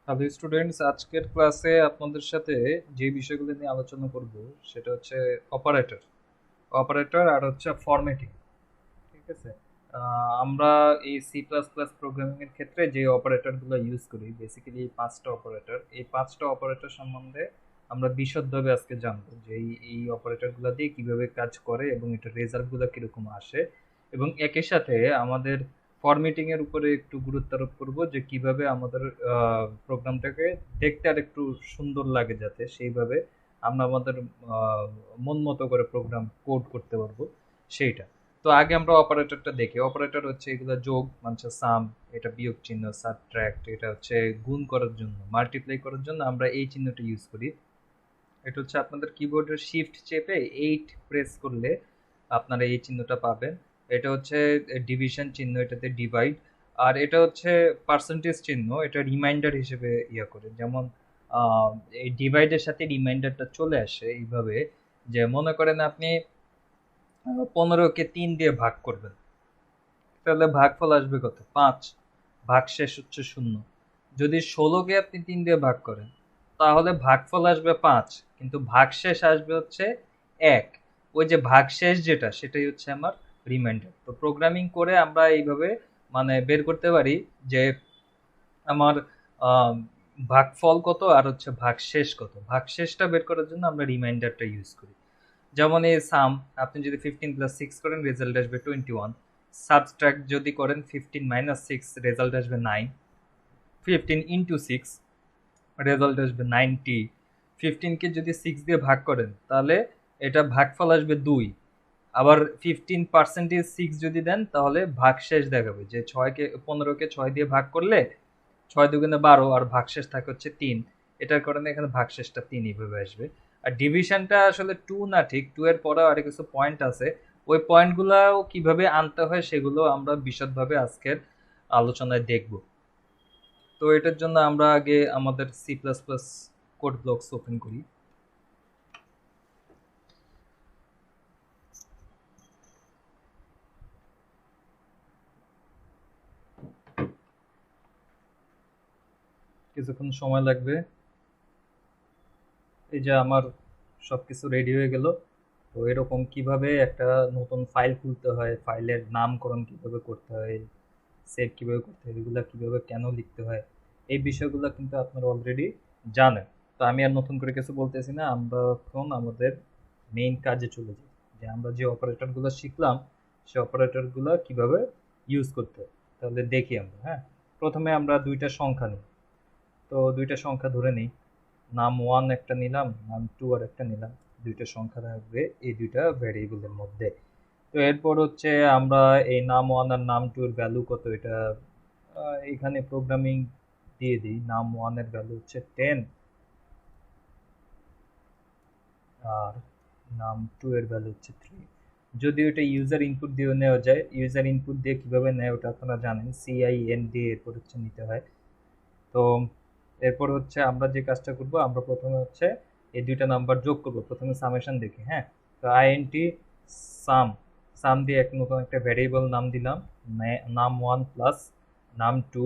Hello students, আজকের ক্লাসে আপনাদের সাথে যে বিষয়গুলো নিয়ে আলোচনা করব সেটা হচ্ছে অপারেটর অপারেটর আর হচ্ছে ফরম্যাটিং। ঠিক আছে। আমরা এই সি প্লাস প্লাস প্রোগ্রামিং এর ক্ষেত্রে যে অপারেটরগুলো ইউজ করি, বেসিক্যালি এই পাঁচটা অপারেটর সম্বন্ধে আমরা বিশদভাবে আজকে জানবো যে এই অপারেটরগুলো দিয়ে কিভাবে কাজ করে এবং এটার রেজাল্টগুলো কিরকম আসে, এবং একই সাথে আমাদের ফরম্যাটিং এর উপরে একটু গুরুত্ব আরোপ করবো যে কিভাবে আমাদের প্রোগ্রামটাকে দেখতে আর একটু সুন্দর লাগে, যাতে সেইভাবে আমরা আমাদের আহ, মন মতো করে প্রোগ্রাম কোড করতে পারবো সেইটা। তো আগে আমরা অপারেটরটা দেখি। অপারেটর হচ্ছে এগুলো যোগ, মানে সাম, এটা বিয়োগ চিহ্ন, সাবট্রাক্ট এটা হচ্ছে গুণ করার জন্য, মাল্টিপ্লাই করার জন্য আমরা এই চিহ্নটা ইউজ করি। এটা হচ্ছে আপনাদের কিবোর্ডের শিফট চেপে 8 প্রেস করলে আপনারা এই চিহ্নটা পাবেন। এটা হচ্ছে ডিভিশন চিহ্ন, এটাতে ডিভাইড। আর এটা হচ্ছে পার্সেন্টেজ চিহ্ন, এটা রিমাইন্ডার হিসেবে ইয়ে করে। যেমন আহ, এই ডিভাইডের সাথে রিমাইন্ডারটা চলে আসে এইভাবে, যে মনে করেন আপনি 15কে 3 দিয়ে ভাগ করবেন, তাহলে ভাগফল আসবে কত? 5। ভাগশেষ হচ্ছে 0। যদি 16কে আপনি 3 দিয়ে ভাগ করেন, তাহলে ভাগফল আসবে 5, কিন্তু ভাগশেষ আসবে হচ্ছে 1। ওই যে ভাগশেষ যেটা, সেটাই হচ্ছে আমার রিমাইন্ডার। তো প্রোগ্রামিং করে আমরা এইভাবে মানে বের করতে পারি যে আমার আহ, ভাগফল কত আর হচ্ছে ভাগশেষ কত। ভাগশেষটা বের করার জন্য আমরা রিমাইন্ডারটা ইউজ করি। যেমন এই সাম, আপনি যদি 15+6 করেন রেজাল্ট আসবে 21। সাবট্রাক্ট যদি করেন 15-6 রেজাল্ট আসবে 9। 15 × 6 রেজাল্ট আসবে 90। 15কে যদি 6 দিয়ে ভাগ করেন তাহলে এটা ভাগফল আসবে 2। আবার 15% 6 যদি দেন তাহলে ভাগশেষ দেখাবে যে 15কে 6 দিয়ে ভাগ করলে 6 × 2 = 12, আর ভাগশেষ থাকে হচ্ছে 3। এটার কারণে এখানে ভাগশেষটা 3 এইভাবে আসবে। আর ডিভিশনটা আসলে 2 না, ঠিক 2 এর পরেও আরো কিছু পয়েন্ট আছে। ওই পয়েন্টগুলাও কিভাবে আনতে হয় সেগুলো আমরা বিশদভাবে আজকের আলোচনায় দেখব। তো এটার জন্য আমরা আগে আমাদের C plus plus code blocks open করি। কিছুক্ষণ সময় লাগবে। এই যে আমার সবকিছু রেডি হয়ে গেল। তো এরকম কিভাবে একটা নতুন ফাইল খুলতে হয়, ফাইলের নামকরণ কিভাবে করতে হয়, সেভ কিভাবে করতে হয়, এগুলা কিভাবে কেন লিখতে হয়, এই বিষয়গুলো কিন্তু আপনারা অলরেডি জানেন। তো আমি আর নতুন করে কিছু বলতেছি না, আমরা এখন আমাদের মেইন কাজে চলে যাই, যে আমরা যে অপারেটরগুলো শিখলাম সেই অপারেটরগুলো কিভাবে ইউজ করতে হয়। তাহলে দেখি আমরা। হ্যাঁ, প্রথমে আমরা দুইটা সংখ্যা নিই। তো দুইটা সংখ্যা ধরে নিই। নাম ওয়ান একটা নিলাম, নাম টু আর একটা নিলাম। দুইটা সংখ্যা থাকবে এই দুইটা ভ্যারিয়েবলের মধ্যে। তো এরপর হচ্ছে আমরা এই নাম ওয়ান আর নাম টু এর ভ্যালু কত, এটা এখানে প্রোগ্রামিং দিয়ে দিই। নাম ওয়ান এর ভ্যালু হচ্ছে 10, আর নাম টু এর ভ্যালু হচ্ছে 3। যদি ওটা ইউজার ইনপুট দিয়ে নেওয়া যায়, ইউজার ইনপুট দিয়ে কিভাবে নেয় ওটা আপনারা জানেন, সিআইএন দিয়ে এরপর হচ্ছে নিতে হয়। তো এরপর হচ্ছে আমরা যে কাজটা করব, আমরা প্রথমে হচ্ছে এই দুইটা নাম্বার যোগ করব। প্রথমে সামেশন দেখি। হ্যাঁ, তো আইএনটি সাম, সাম দিয়ে এক নতুন একটা ভ্যারিয়েবল নাম দিলাম, নাম ওয়ান প্লাস নাম টু,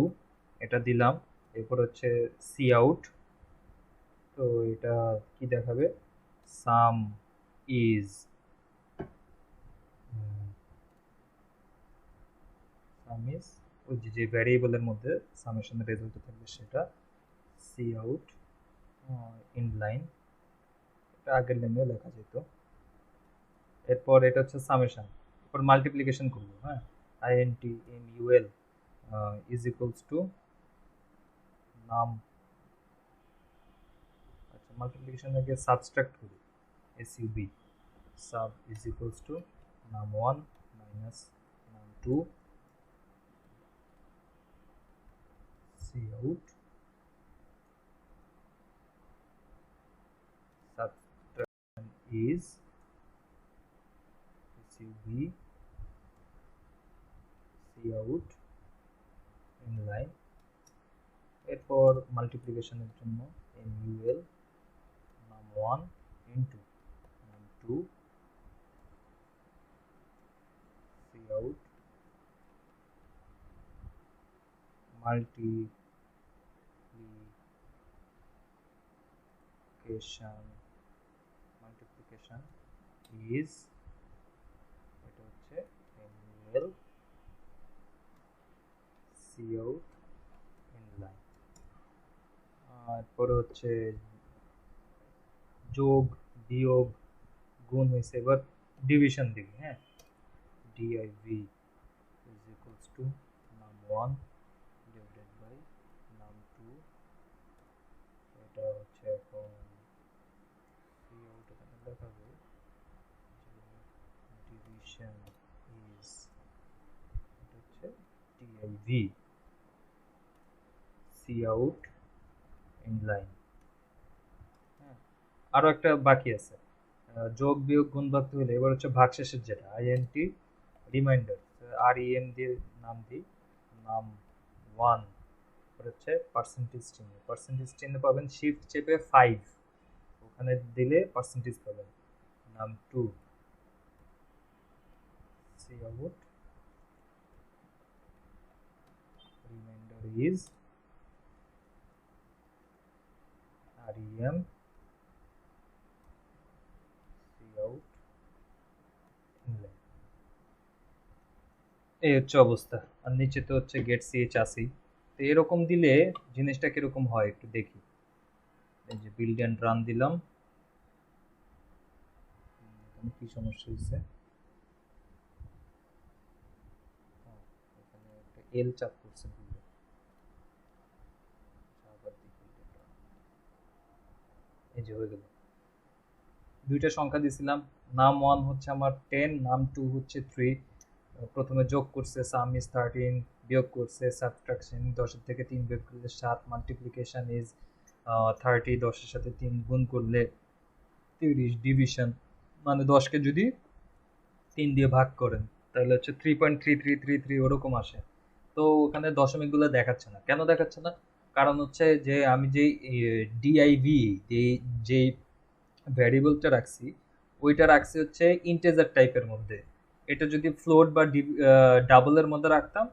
এটা দিলাম। এরপর হচ্ছে সি আউট। তো এটা কি দেখাবে? সাম ইজ, সাম ইজ ওই যে ভ্যারিয়েবলের মধ্যে সামেশনের রেজাল্ট থাকবে সেটা। সি আউট ইন লাইন, এটা আগের লাইনেও লেখা যেত। এরপর এটা হচ্ছে সামেশন। এরপর মাল্টিপ্লিকেশন করবো। হ্যাঁ, INT in UL is equals to num, আচ্ছা মাল্টিপ্লিকেশন আগে সাবস্ট্রাক্ট করি, SUB, sub is equals to num one minus num two, C out, subtraction is SUB C out inline. এরপর মাল্টিপ্লিকেশনের জন্য N UL num one into num two, C out multiplication multiplication is এটা হচ্ছে এল সিআউট inline. এরপরে হচ্ছে যোগ বিয়োগ গুণ হয়েছে, এবার ডিভিশন দিবি। হ্যাঁ, DIV is equals to num1 divided by num2। এটা হচ্ছে এখন সিআউট এখানে দেখাবে ডিভিশন ইজ এটা হচ্ছে ডিআইভি সিআউট ইনলাইন। হ্যাঁ, আরো একটা বাকি আছে, যোগ বিয়োগ গুণ ভাগ হইলে এবার হচ্ছে ভাগশেষের যেটা আইএনটি রিমাইন্ডার আর ইএন দিয়ে নাম দিই নাম ওয়ান, হচ্ছে পার্সেন্টেজ চিহ্ন পাবেন শিফট চেপে 5 ওখানে দিলে পার্সেন্টেজ পাবেন। Num 2 C out remainder is REM Cout inline। এই হচ্ছে অবস্থা, আর নিচে তো হচ্ছে গেট সিএচ আসেই। তো এরকম দিলে জিনিসটা কিরকম হয় একটু দেখি। এই যে বিল্ড এন্ড রান দিলাম, কি সমস্যা হয়েছে, এখানে একটা এল চাপ করছে, এই যে হয়ে গেল। দুইটা সংখ্যা দিছিলাম, নাম 1 হচ্ছে আমার 10, নাম 2 হচ্ছে 3। প্রথমে যোগ করছে সাম ইজ 13, বিয়োগ করছে সাবট্রাকশন 10 থেকে 3 বিয়োগ করলে 7, মাল্টিপ্লিকেশন ইজ 30, 10 এর সাথে 3 গুণ করলে 30, ডিভিশন মানে 10 কে যদি 3 দিয়ে ভাগ করেন তাহলে হচ্ছে 3.3333 ওরকম আসে। তো ওখানে দশমিকগুলো দেখাচ্ছে না, কেন দেখাচ্ছে না? কারণ হচ্ছে যে আমি যে ডিআইভি যে ভ্যারিয়েবলটা রাখছি ওইটা রাখছি হচ্ছে ইন্টিজার টাইপের মধ্যে। এটা যদি ফ্লোট বা ডাবলের মধ্যে রাখতাম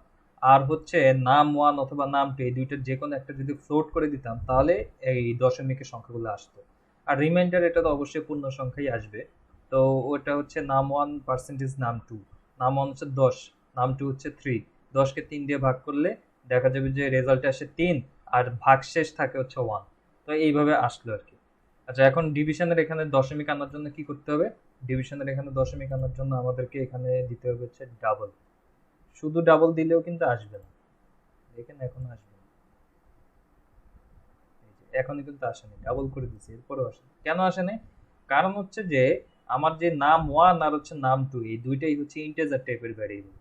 আর হচ্ছে নাম 1 অথবা নাম 2 এই দুইটার যে কোনো একটা যদি ফ্লোট করে দিতাম তাহলে এই দশমিকের সংখ্যাগুলো আসতো। আর রিমাইন্ডার এটা তো অবশ্যই পূর্ণ সংখ্যাই আসবে। তো ওটা হচ্ছে নাম 1 পার্সেন্টেজ নাম 2, নাম 1 হচ্ছে 10, নাম 2 হচ্ছে 3, 10কে 3 দিয়ে ভাগ করলে দেখা যাবে যে রেজাল্টে আসে 3 আর ভাগশেষ থাকে হচ্ছে 1। তো এইভাবে আসলো আর কি। আচ্ছা, এখন ডিভিশনের এখানে দশমিক আনার জন্য কি করতে হবে? ডিভিশনের এখানে দশমিক আনার জন্য আমাদেরকে এখানে দিতে হবে হচ্ছে ডাবল। শুধু ডাবল দিলেও কিন্তু আসবে না, দেখেন এখন আসবে না, এখনই কিন্তু আসেনি, ডাবল করে দিচ্ছি এরপরেও আসেনি। কেন আসেনি? কারণ হচ্ছে যে আমার যে নাম 1 আর হচ্ছে নাম 2 এই দুইটাই হচ্ছে ইন্টিজার টাইপের ভ্যারিয়েবল।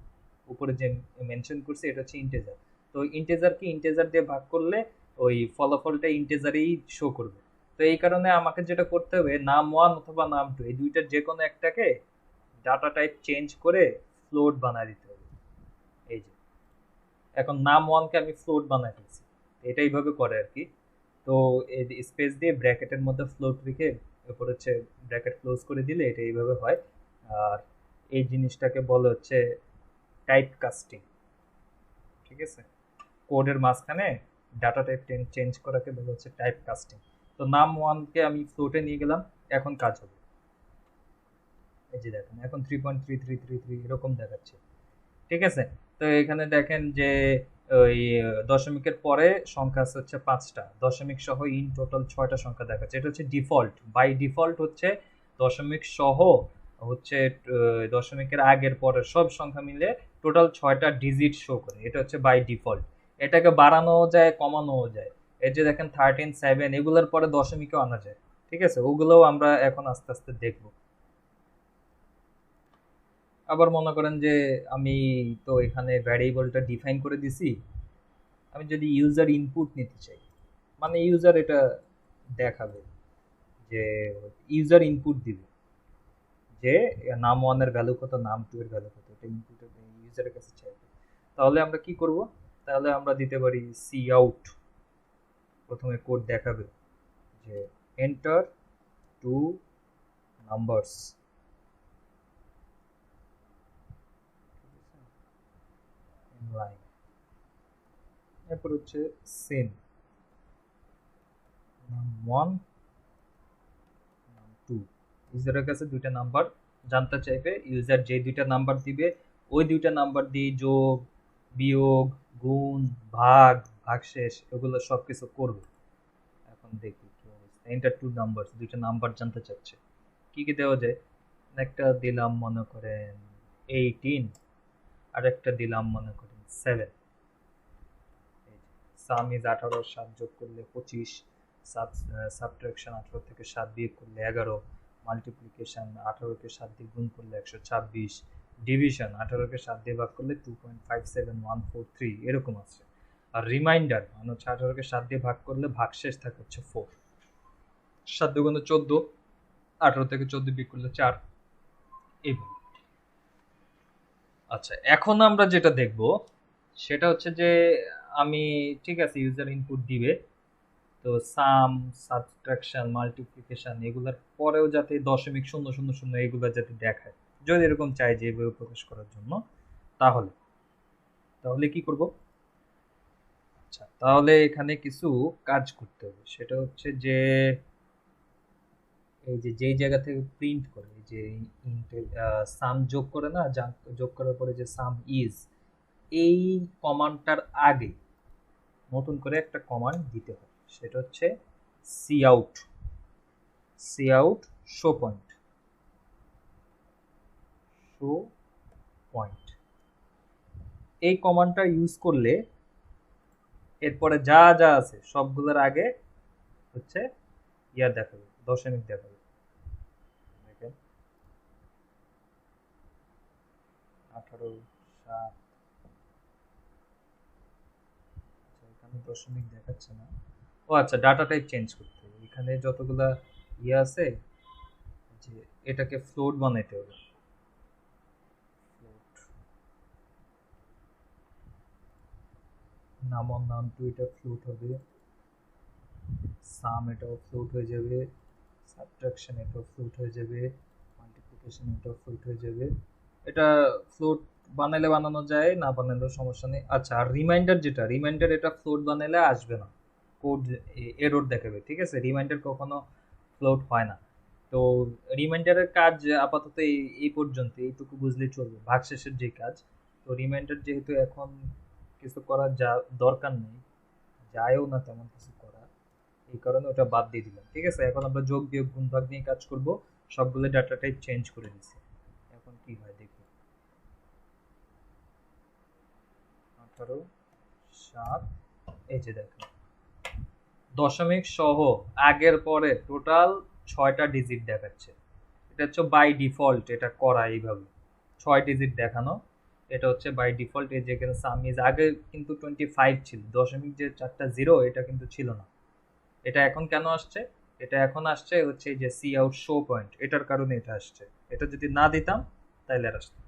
উপরে যে মেনশন করছি এটা হচ্ছে ইন্টিজার। তো ইন্টিজারকে ইন্টিজার দিয়ে ভাগ করলে ওই ফলাফলটা ইন্টিজারেই শো করবে। তো এই কারণে আমাকে যেটা করতে হবে নাম 1 অথবা নাম 2 এই দুইটার যে কোনো একটাকে ডাটা টাইপ চেঞ্জ করে ফ্লোট বানায় দিতে হবে। এই যে এখন নাম 1 কে আমি ফ্লোট বানায় ফেলছি, এটা এইভাবে করে আর কি। তো এই স্পেস দিয়ে ব্র্যাকেটের মধ্যে ফ্লোট রেখে এরপর হচ্ছে ব্র্যাকেট ক্লোজ করে দিলে এটা এইভাবে হয়। আর এই জিনিসটাকে বলে হচ্ছে টাইপ কাস্টিং। ঠিক আছে, কোডের মাঝখানে ডাটা টাইপ চেঞ্জ করাকে বলে হচ্ছে টাইপ কাস্টিং। তো নাম 1 কে আমি ফ্লোটে নিয়ে গেলাম, এখন কাজ হবে। এই যে দেখেন এখন 3.3333 এরকম দেখাচ্ছে। ঠিক আছে, তো এখানে দেখেন যে ওই দশমিকের পরে সংখ্যা আছে হচ্ছে 5টা, দশমিক সহ ইন টোটাল 6টা সংখ্যা দেখাচ্ছে। এটা হচ্ছে ডিফল্ট, বাই ডিফল্ট হচ্ছে দশমিক সহ হচ্ছে দশমিকের আগের পরের সব সংখ্যা মিলে টোটাল 6টা ডিজিট শো করে, এটা হচ্ছে বাই ডিফল্ট। এটাকে বাড়ানোও যায় কমানোও যায়। এই যে দেখেন 13, 7 এগুলোর পরে দশমিকও আনা যায়। ঠিক আছে, ওগুলোও আমরা এখন আস্তে আস্তে দেখবো। আবার মনে করেন যে আমি তো এখানে ভ্যারিয়েবলটা ডিফাইন করে দিছি, আমি যদি ইউজার ইনপুট নিতে চাই, মানে ইউজার এটা দেখাবে যে ইউজার ইনপুট দিবে যে নাম 1 এর ভ্যালু কত, নাম 2 এর ভ্যালু কত, এটা ইনপুট ইউজারের কাছে চাইবে। তাহলে আমরা কি করব? তাহলে আমরা দিতে পারি সি আউট, প্রথমে কোড দেখাবে যে এন্টার টু নাম্বারস, লাইন, এরপর হচ্ছে সেম নাম 1 টু। ইউজারের কাছে দুইটা নাম্বার জানতে চাইবে, ইউজার যে দুইটা নাম্বার দিবে ওই দুইটা নাম্বার দিয়ে যোগ, বিয়োগ, গুণ, ভাগ, ভাগশেষ এগুলো সব কিছু করবে। এখন দেখি কি অবস্থা। এন্টার টু নাম্বার, দুইটা নাম্বার জানতে চাচ্ছে। কি কি দেওয়া যায়? একটা দিলাম মনে করেন 18, আর একটা দিলাম মনে করেন 7। সাম ইজ 18, 7 যোগ করলে 25, সাবট্রাকশন 18 থেকে 7 বিয়োগ করলে 11, মাল্টিপ্লিকেশন 18 কে 7 দিয়ে গুণ করলে 126, ডিভিশন 18 কে 7 দিয়ে ভাগ করলে 2.57143 এরকম আছে। আর রিমাইন্ডার মানে হচ্ছে 18 কে 7 দিয়ে ভাগ করলে ভাগশেষ থাকে হচ্ছে 4। 7 দুগুণে 14, 18 থেকে 14 বিয়োগ করলে 4, এইভাবে। আচ্ছা, এখন আমরা যেটা দেখব সেটা হচ্ছে যে আমি ঠিক আছে ইউজার ইনপুট দিবে, তো সাম, সাবট্রাকশন, মাল্টিপ্লিকেশন এগুলার পরেও যাতে দশমিক শূন্য শূন্য শূন্য এগুলো যাতে দেখায়, যদি এরকম চাই যে এভাবে প্রকাশ করার জন্য, তাহলে তাহলে কি করব? আচ্ছা, তাহলে এখানে কিছু কাজ করতে হবে। সেটা হচ্ছে যে এই যে যেই জায়গা থেকে প্রিন্ট করে, এই যে সাম যোগ করে না, যোগ করার পরে যে সাম ইজ, এই কমান্ডটার আগে নতুন করে একটা কমান্ড দিতে হবে। সেটা হচ্ছে cout, cout show point, show point. এই কমান্ডটা ইউজ করলে এরপরে যা যা আছে সবগুলোর আগে হচ্ছে ইয়া দেখাবে, দশমিক দেখাবে। দেখেন 18, 7, এখানে দশমিক দেখাচ্ছে না। ও আচ্ছা, ডাটা টাইপ চেঞ্জ করতে হবে। এখানে যতগুলা ইয়ে আছে যে এটাকে ফ্লোট বানাইতে হবে। ফ্লোট নাম নাম টু, এটা ফ্লোট হবে। সাম এটাও ফ্লোট হয়ে যাবে, সাবট্রাকশন এটাও ফ্লোট হয়ে যাবে, মাল্টিপ্লিকেশন এটাও ফ্লোট হয়ে যাবে। এটা ফ্লোট বানাইলে বানানো যায়, না বানাইলেও সমস্যা নেই। আচ্ছা, আর রিমাইন্ডার যেটা, রিমাইন্ডার এটা ফ্লোট বানাইলে আসবে না, কোড এরর দেখাবে। ঠিক আছে, রিমাইন্ডার কখনো ফ্লোট হয় না। তো রিমাইন্ডারের কাজ আপাতত এই পর্যন্ত, এইটুকু বুঝলেই চলবে, ভাগশেষের যে কাজ। তো রিমাইন্ডার যেহেতু এখন কিছু করার যা দরকার নেই, যায়ও না তেমন কিছু করার, এই কারণে ওটা বাদ দিয়ে দিলাম। ঠিক আছে, এখন আমরা যোগ বিয়োগ গুণ ভাগ নিয়ে কাজ করব। সবগুলো ডাটা টাইপ চেঞ্জ করে দিছি। এখন কি হয় দেখি। 18, 7, এই যে দেখেন দশমিক সহ আগের পরে টোটাল 6টা ডিজিট দেখাচ্ছে। এটা হচ্ছে বাই ডিফল্ট, এটা করা এইভাবে 6 ডিজিট দেখানো। এটা হচ্ছে বাই ডিফল্ট। এই যেখানে সামিজ আগে কিন্তু 25 ছিল, দশমিক যে 4টা জিরো এটা কিন্তু ছিল না। এটা এখন কেন আসছে? এটা এখন আসছে হচ্ছে এই যে সি আউট শো পয়েন্ট, এটার কারণে এটা আসছে। এটা যদি না দিতাম তাহলে আর আসতো।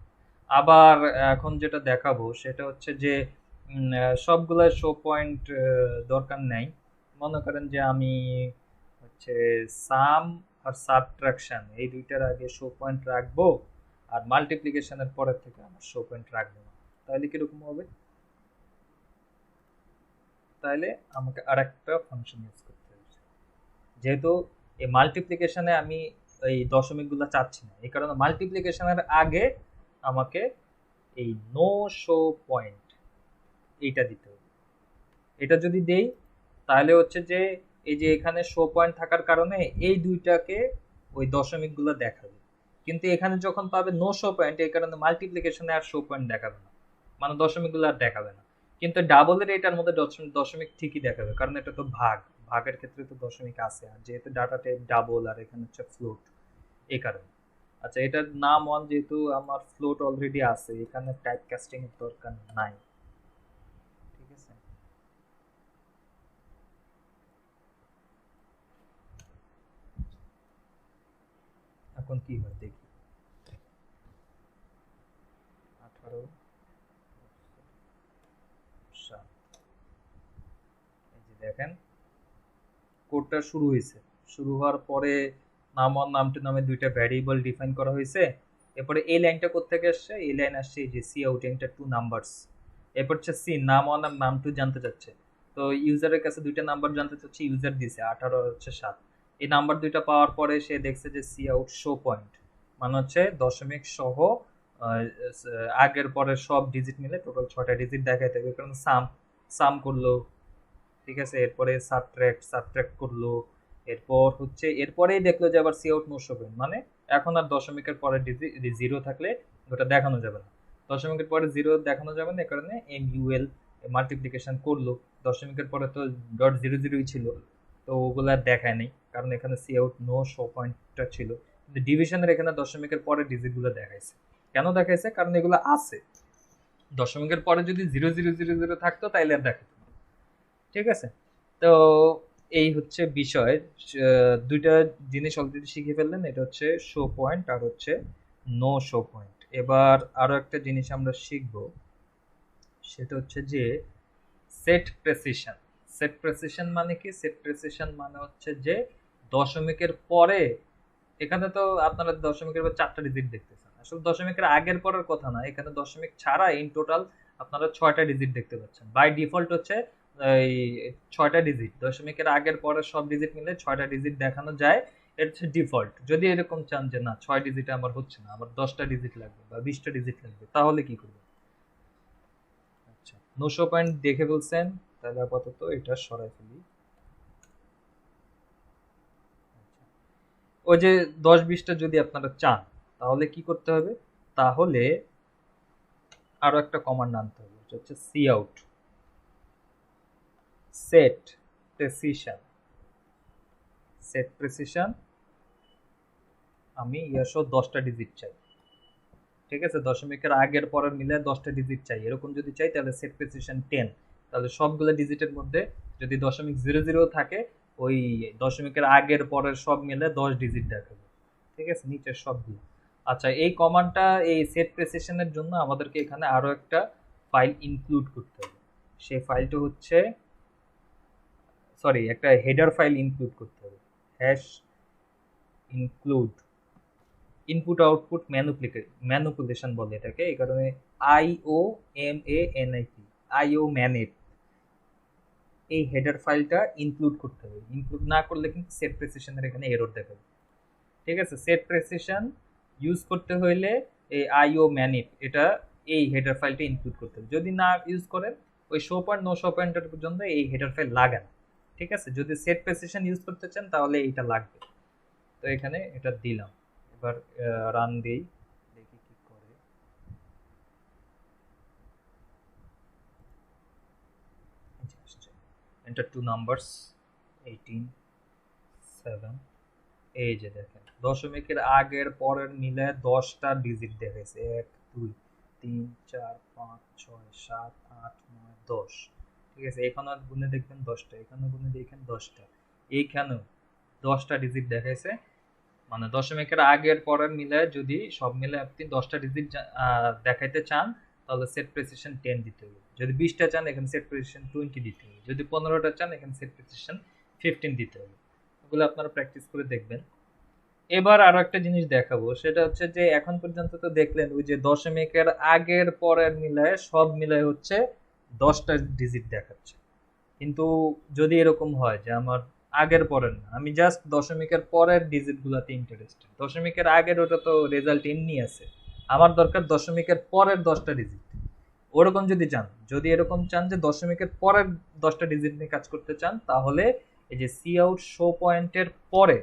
আবার এখন যেটা দেখাবো সেটা হচ্ছে যে সবগুলা শো পয়েন্ট দরকার নেই। মনে করেন যে আমি হচ্ছে সাম আর সাবট্রাকশন এই দুইটার আগে শো পয়েন্ট রাখবো, আর মাল্টিপ্লিকেশনের পরের থেকে আমার শো পয়েন্ট রাখবো না। তাহলে কিরকম হবে? তাহলে আমাকে আর একটা ফাংশন ইউজ করতে হবে। যেহেতু এই মাল্টিপ্লিকেশনে আমি এই দশমিকগুলো চাচ্ছি না, এই কারণে মাল্টিপ্লিকেশনের আগে আমাকে এই নো শো পয়েন্ট এইটা দিতে হবে। এটা যদি দেই তাহলে হচ্ছে যে এই যে এখানে শো পয়েন্ট থাকার কারণে এই দুইটাকে ওই দশমিকগুলো দেখাবে। কিন্তু এখানে যখন পাবে নো শো পয়েন্ট, এই কারণে মাল্টিপ্লিকেশনে আর শো পয়েন্ট দেখাবে না, মানে দশমিকগুলো আর দেখাবে না। কিন্তু ডাবলের এটার মধ্যে দশমিক ঠিকই দেখাবে, কারণ এটা তো ভাগ, ভাগের ক্ষেত্রে তো দশমিক আছে। আর যেহেতু ডাটা টাইপ ডাবল আর এখানে হচ্ছে ফ্লোট, এই কারণে। আচ্ছা, এটার নাম ওয়ান, যেহেতু আমার ফ্লোট অলরেডি আছে, এখানে টাইপ কাস্টিং এর দরকার নাই। ঠিক আছে, এখন কি হয় দেখি। 18, 7, এই যে দেখেন কোডটা শুরু হয়েছে। শুরু হওয়ার পরে নাম ওয়ান নাম টু নামে দুইটা ভ্যারিয়েবল ডিফাইন করা হয়েছে। এরপরে এই লাইনটা কোত্থেকে আসছে? এই লাইন আসছে এই যে C out enter two numbers. এরপর হচ্ছে সি নাম ওয়ান আর নাম টু জানতে চাচ্ছে। তো ইউজারের কাছে দুইটা নাম্বার জানতে চাচ্ছে, ইউজার দিছে 18 আর হচ্ছে 7। এই নাম্বার দুইটা পাওয়ার পরে সে দেখছে যে সি আউট শো পয়েন্ট মানে হচ্ছে দশমিক সহ আগের পরের সব ডিজিট মিলে টোটাল 6টা ডিজিট দেখাইতে হবে, কারণ সাম সাম করলো, ঠিক আছে, এরপরে সাবট্রাক্ট করলো, এরপর হচ্ছে এরপরেই দেখলো যে আবার C out no show point, মানে এখন আর দশমিকের পরে জিরো থাকলে ওটা দেখানো যাবে না, দশমিকের পরে জিরো দেখানো যাবে না, এ কারণে এমইউএল মাল্টিপ্লিকেশন করলো, দশমিকের পরে তো ডট জিরো জিরোই ছিল, তো ওগুলো আর দেখায় নেই কারণ এখানে সি আউট নো শো পয়েন্টটা ছিল, কিন্তু ডিভিশনের এখানে দশমিকের পরে ডিজিটগুলো দেখাইছে। কেন দেখাইছে? কারণ এগুলো আছে, দশমিকের পরে যদি 0000 থাকতো তাইলে আর দেখাতো না। ঠিক আছে, তো এই হচ্ছে বিষয়। দুইটা জিনিস অলরেডি শিখে ফেললেন, এটা হচ্ছে শো পয়েন্ট আর হচ্ছে নো শো পয়েন্ট। এবার আরো একটা জিনিস আমরা শিখবো, সেটা হচ্ছে যে সেট প্রেসিশন। সেট প্রেসিশন মানে কি? সেট প্রেসিশন মানে হচ্ছে যে দশমিকের পরে, এখানে তো আপনারা দশমিকের পর 4টা ডিজিট দেখতেছেন, আসলে দশমিকের আগের পরের কথা না, এখানে দশমিক ছাড়া ইন টোটাল আপনারা 6টা ডিজিট দেখতে পাচ্ছেন। বাই ডিফল্ট হচ্ছে এই 6টা ডিজিট, দশমিকের আগের পরের সব ডিজিট মিলে 6টা ডিজিট দেখানো যায়, এটা হচ্ছে ডিফল্ট। যদি এরকম চান যে না 6 ডিজিটে আমার হচ্ছে না, আমার 10টা ডিজিট লাগবে বা 20টা ডিজিট লাগবে, তাহলে কি করবেন? আচ্ছা, 900 পয়েন্ট দেখে বলছেন, তাহলে আপাতত এটা সরাই ফেলি। ওই যে 10-20টা যদি আপনারা চান তাহলে কি করতে হবে? তাহলে আরো একটা কমান্ড আনতে হবে, যেটা হচ্ছে C out set precision. Set precision আমি ইয়াসো 10টা ডিজিট চাই, ঠিক আছে, দশমিকের আগের পরের মিলে 10টা ডিজিট চাই, এরকম যদি চাই তাহলে সেট প্রেসিশন 10, তাহলে সবগুলো ডিজিটের মধ্যে যদি দশমিক জিরো জিরো থাকে, ওই দশমিকের আগের পরের সব মিলে 10 ডিজিট দেখাবে, ঠিক আছে, নিচের সবগুলো। আচ্ছা, এই কমান্ডটা এই সেট প্রেসিশনের জন্য আমাদেরকে এখানে আরো একটা ফাইল ইনক্লুড করতে হবে, সেই ফাইলটা হচ্ছে, সরি, একটা হেডার ফাইল ইনক্লুড করতে হবে, hash include input output manipulation বলে এটাকে, এই কারণে IOMANIP IO ম্যানিপ, এই হেডার ফাইলটা ইনক্লুড করতে হবে, ইনক্লুড না করলে কিন্তু সেট প্রেসিশনের এখানে এরর দেখাবে। ঠিক আছে, সেট প্রেসিশন ইউজ করতে হইলে এই IO ম্যানিপ এটা এই হেডার ফাইলটা ইনক্লুড করতে হবে, যদি না ইউজ করেন ওই শো পয়েন্ট নো শো পয়েন্টের পর্যন্ত এই হেডার ফাইল লাগান। ঠিক আছে, যদি সেট প্রেসিশন ইউজ করতে চান তাহলে এটা লাগবে, তো এখানে এটা দিলাম। এবার রান দিই, দেখি কি করে। এন্টার টু নাম্বারস 18 7, এই যে দেখেন দশমিকের আগের পরের মিলে 10টা ডিজিট দেখাইছে, 1 2 3 4 5 6 7 8 9 10। ঠিক আছে, এখানে গুনে দেখবেন 10টা, এখানে গুনে দেখেন 10টা, এইখানেও 10টা ডিজিট দেখাইছে, মানে দশমিকের আগের পরের মিলে যদি সব মিলে আপনি 10টা ডিজিট দেখাইতে চান তাহলে সেট প্রেসিশন 10 দিতে হবে, যদি 20টা চান এখানে সেট প্রেসিশন 20 দিতে হবে, যদি 15টা চান এখানে সেট প্রেসিশন 15 দিতে হবে। ওগুলো আপনারা প্র্যাকটিস করে দেখবেন। এবার আরো একটা জিনিস দেখাবো, সেটা হচ্ছে যে এখন পর্যন্ত তো দেখলেন ওই যে দশমিকের আগের পরের মিলায় সব মিলায় হচ্ছে 10টা ডিজিট দেখাচ্ছে, কিন্তু যদি এরকম হয় যে আমার আগের পরের না, আমি জাস্ট দশমিকের পরের ডিজিট গুলাতে ইন্টারেস্টেড, দশমিকের আগের ওটা তো রেজাল্ট এমনি আছে, আমার দরকার দশমিকের পরের 10টা ডিজিট, ওরকম যদি চান, যদি এরকম চান যে দশমিকের পরের 10টা ডিজিট নিয়ে কাজ করতে চান, তাহলে এই যে সি আউট শো পয়েন্টের পরে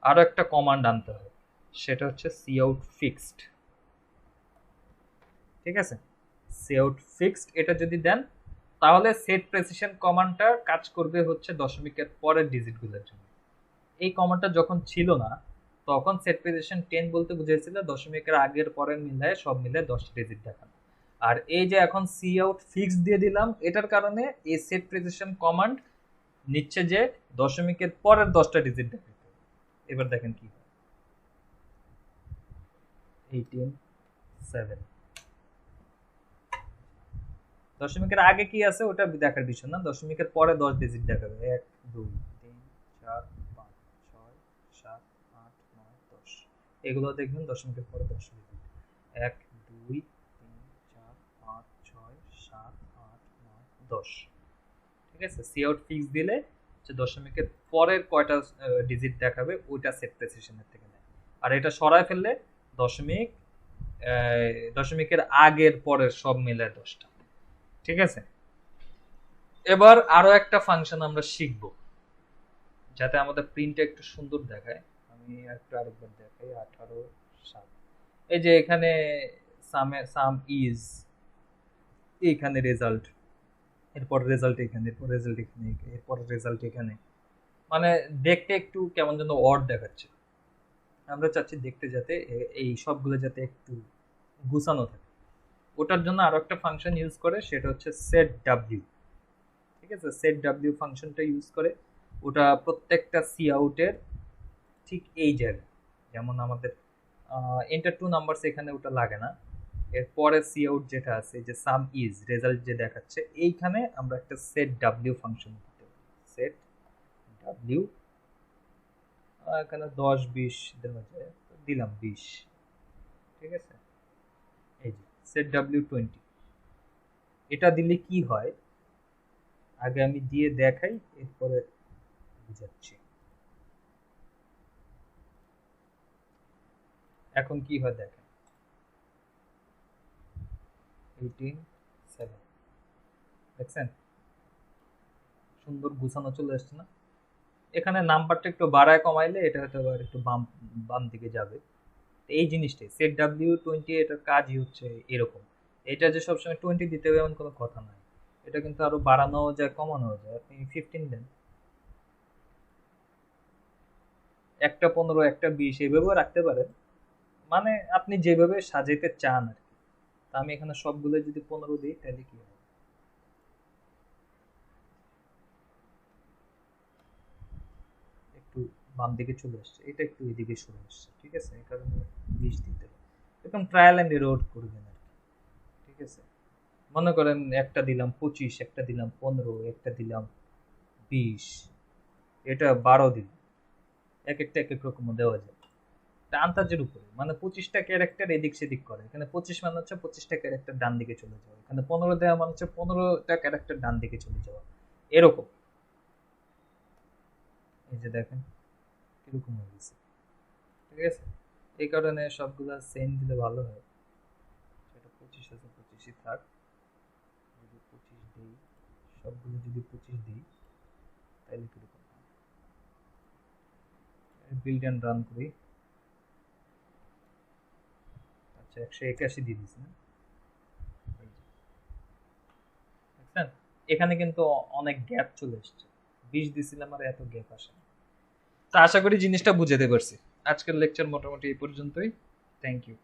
আরো একটা কমান্ড আনতে হবে, সেটা হচ্ছে সি আউট ফিক্সড। ঠিক আছে, সি আউট ফিক্সড এটা যদি দেন তাহলে সেট প্রেসিশন কমান্ডটা কাজ করবে হচ্ছে দশমিকের পরের ডিজিটগুলোর জন্য। এই কমান্ডটা যখন ছিল না তখন সেট প্রেসিশন 10 বলতে বুঝিয়েছিল দশমিকের আগের পরের মিলায় সব মিলে 10টা ডিজিট দেখানো, আর এই যে এখন সি আউট ফিক্স দিয়ে দিলাম, এটার কারণে এই সেট প্রেসিশন কমান্ড নিচ্ছে যে দশমিকের পরের 10টা ডিজিট দেখাতে হবে। এবার দেখেন কি হয়, 18 7, দশমিকের আগে কি আছে ওটা দেখার বিষয় না, দশমিকের পরে 10 ডিজিট দেখাবে, 1 2 3 4 5 6 7 8 9 10, এগুলো দেখবেন দশমিকের পরে 10 ডিজিট, 1 2 3 4 5 6 7 8 9 10। ঠিক আছে, সি আউট ফিক্স দিলে যে দশমিকের পরের কয়টা ডিজিট দেখাবে ওইটা সেট প্রেসিশনের থেকে নেয়। আর এটা সরায় ফেললে দশমিক দশমিকের আগের পরের সব মিলে 10টা। ঠিক আছে, এবার আরো একটা ফাংশন আমরা শিখব যাতে আমাদের প্রিন্টটা একটু সুন্দর দেখায়। আমি একটু আরেকবার দেখাই 18/7। এই যে এখানে সাম ইজ, এইখানে রেজাল্ট, এরপর রেজাল্ট এখানে, এরপর রেজাল্ট এখানে, এরপর রেজাল্ট এখানে, মানে দেখতে একটু কেমন যেন অড দেখাচ্ছে। আমরা চাচ্ছি দেখতে যাতে এই সবগুলো যাতে একটু গুছানো থাকে। ওটার জন্য আরো একটা ফাংশন ইউজ করে, সেটা হচ্ছে সেট ডাব্লিউ। ঠিক আছে, সেট ডাব্লিউ ফাংশনটা ইউজ করে ওটা প্রত্যেকটা সি আউটের ঠিক এই জায়গায়, যেমন আমাদের এন্টার টু নাম্বারস এখানে ওটা লাগে না, এরপরে সি আউট যেটা আছে যে সাম ইজ রেজাল্ট যে দেখাচ্ছে, এইখানে আমরা একটা সেট ডাব্লিউ ফাংশন দিতে পারি। সেট ডাব্লিউ, এখানে 10-20 দেওয়া যায়, দিলাম 20। ঠিক আছে, এই যে সেট ডাব্লিউ 20, এটা দিলে কি হয় আগে আমি দিয়ে দেখাই, এরপরে বুঝাচ্ছি। এখন কি হয় দেখেন, 18/7 দেখছেন, সুন্দর গুছানো চলে আসছে না? এখানে নাম্বারটা একটু বাড়ায় কমাইলে এটা হয়তো আবার একটু বাম দিকে যাবে। এই জিনিসটাই সেট ডাব্লিউ 20, এটার কাজই হচ্ছে এরকম। এটা যে সবসময় 20 দিতে হবে এমন কোনো কথা নয়, এটা কিন্তু আরো বাড়ানো যায় কমানো যায়। আপনি 15 দেন, একটা 15, একটা 20 এইভাবেও রাখতে পারেন, মানে আপনি যেভাবে সাজাইতে চান আর কি। তা আমি এখানে সবগুলো যদি 15 দিই তাহলে কি হবে, একটু বাম দিকে চলে আসছে, এটা একটু এদিকে সরে আসছে। ঠিক আছে, এই কারণে 20 দিতে হবে। এরকম ট্রায়াল অ্যান্ড এরর করবেন আর কি। ঠিক আছে, মনে করেন একটা দিলাম 25, একটা দিলাম 15, একটা দিলাম 20, এটা 12 দিলাম, এক একটা এক এক রকম দেওয়া যায়। এটা আন্দাজের উপরে, মানে 25টা ক্যারেক্টার এদিক সেদিক করে। এখানে 25 মানে হচ্ছে 25টা ক্যারেক্টার ডান দিকে চলে যাওয়া, এখানে 15 দেওয়া মানে হচ্ছে 15টা ক্যারেক্টার ডান দিকে চলে যাওয়া, এরকম। এই যে দেখেন কিরকম হয়ে গেছে। ঠিক আছে, এই কারণে সবগুলা সেম দিলে ভালো হয়। এটা 25 আছে, 25ই থাক। যদি 25 দিই, সবগুলো যদি 25 দিই তাহলে কিরকম হয়, বিল্ড অ্যান্ড রান করি। আচ্ছা 181 দিয়ে দিছি না, দেখছেন এখানে কিন্তু অনেক গ্যাপ চলে এসছে। 20 দিছিলাম আর এত গ্যাপ আসে না। তা আশা করি জিনিসটা বুঝাতে পারছি। আজকের লেকচার মোটামুটি এই পর্যন্তই। Thank you.